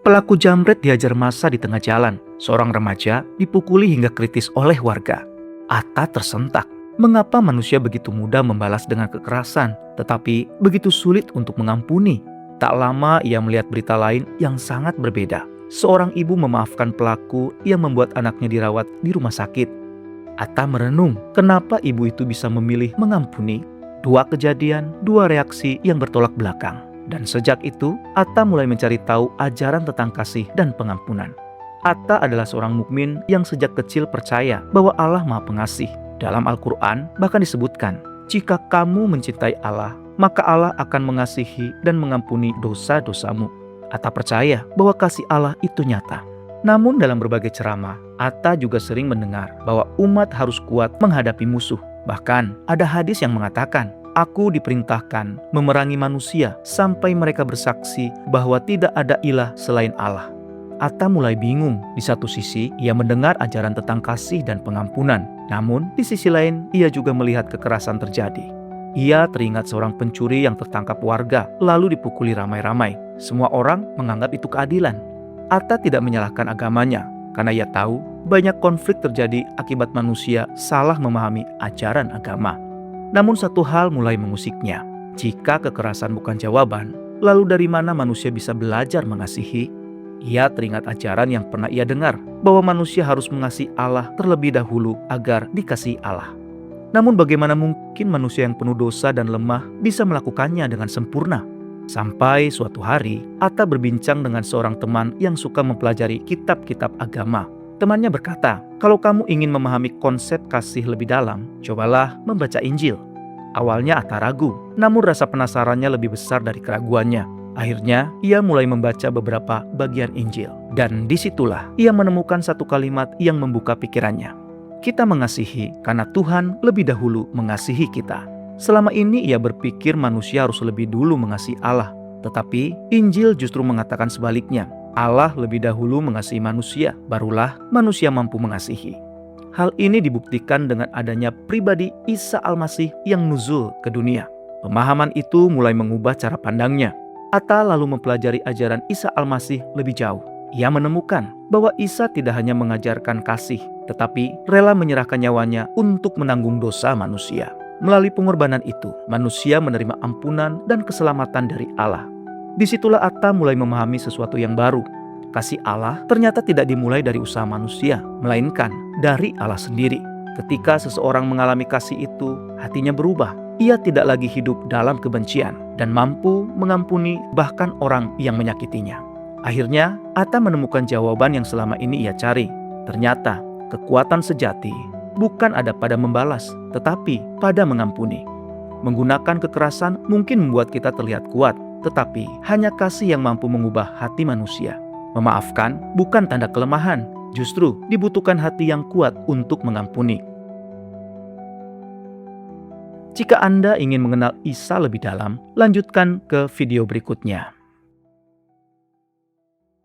Pelaku jambret dihajar massa di tengah jalan. Seorang remaja dipukuli hingga kritis oleh warga. Atta tersentak. Mengapa manusia begitu mudah membalas dengan kekerasan, tetapi begitu sulit untuk mengampuni? Tak lama ia melihat berita lain yang sangat berbeda. Seorang ibu memaafkan pelaku yang membuat anaknya dirawat di rumah sakit. Atta merenung, kenapa ibu itu bisa memilih mengampuni? Dua kejadian, dua reaksi yang bertolak belakang. Dan sejak itu, Atta mulai mencari tahu ajaran tentang kasih dan pengampunan. Atta adalah seorang mukmin yang sejak kecil percaya bahwa Allah Maha Pengasih. Dalam Al-Quran bahkan disebutkan, jika kamu mencintai Allah, maka Allah akan mengasihi dan mengampuni dosa-dosamu. Atta percaya bahwa kasih Allah itu nyata. Namun dalam berbagai ceramah, Atta juga sering mendengar bahwa umat harus kuat menghadapi musuh. Bahkan ada hadis yang mengatakan, aku diperintahkan memerangi manusia sampai mereka bersaksi bahwa tidak ada ilah selain Allah. Atta mulai bingung. Di satu sisi, ia mendengar ajaran tentang kasih dan pengampunan. Namun, di sisi lain, ia juga melihat kekerasan terjadi. Ia teringat seorang pencuri yang tertangkap warga, lalu dipukuli ramai-ramai. Semua orang menganggap itu keadilan. Atta tidak menyalahkan agamanya, karena ia tahu banyak konflik terjadi akibat manusia salah memahami ajaran agama. Namun satu hal mulai mengusiknya. Jika kekerasan bukan jawaban, lalu dari mana manusia bisa belajar mengasihi? Ia teringat ajaran yang pernah ia dengar, bahwa manusia harus mengasihi Allah terlebih dahulu agar dikasihi Allah. Namun bagaimana mungkin manusia yang penuh dosa dan lemah bisa melakukannya dengan sempurna? Sampai suatu hari, Atta berbincang dengan seorang teman yang suka mempelajari kitab-kitab agama. Temannya berkata, kalau kamu ingin memahami konsep kasih lebih dalam, cobalah membaca Injil. Awalnya Atta ragu, namun rasa penasarannya lebih besar dari keraguannya. Akhirnya, ia mulai membaca beberapa bagian Injil. Dan disitulah ia menemukan satu kalimat yang membuka pikirannya. Kita mengasihi karena Tuhan lebih dahulu mengasihi kita. Selama ini ia berpikir manusia harus lebih dulu mengasihi Allah. Tetapi Injil justru mengatakan sebaliknya. Allah lebih dahulu mengasihi manusia, barulah manusia mampu mengasihi. Hal ini dibuktikan dengan adanya pribadi Isa Al-Masih yang nuzul ke dunia. Pemahaman itu mulai mengubah cara pandangnya. Atta lalu mempelajari ajaran Isa Al-Masih lebih jauh. Ia menemukan bahwa Isa tidak hanya mengajarkan kasih, tetapi rela menyerahkan nyawanya untuk menanggung dosa manusia. Melalui pengorbanan itu, manusia menerima ampunan dan keselamatan dari Allah. Disitulah Atta mulai memahami sesuatu yang baru. Kasih Allah ternyata tidak dimulai dari usaha manusia, melainkan dari Allah sendiri. Ketika seseorang mengalami kasih itu, hatinya berubah. Ia tidak lagi hidup dalam kebencian dan mampu mengampuni bahkan orang yang menyakitinya. Akhirnya, Atta menemukan jawaban yang selama ini ia cari. Ternyata, kekuatan sejati bukan ada pada membalas, tetapi pada mengampuni. Menggunakan kekerasan mungkin membuat kita terlihat kuat, tetapi hanya kasih yang mampu mengubah hati manusia. Memaafkan bukan tanda kelemahan, justru dibutuhkan hati yang kuat untuk mengampuni. Jika Anda ingin mengenal Isa lebih dalam, lanjutkan ke video berikutnya.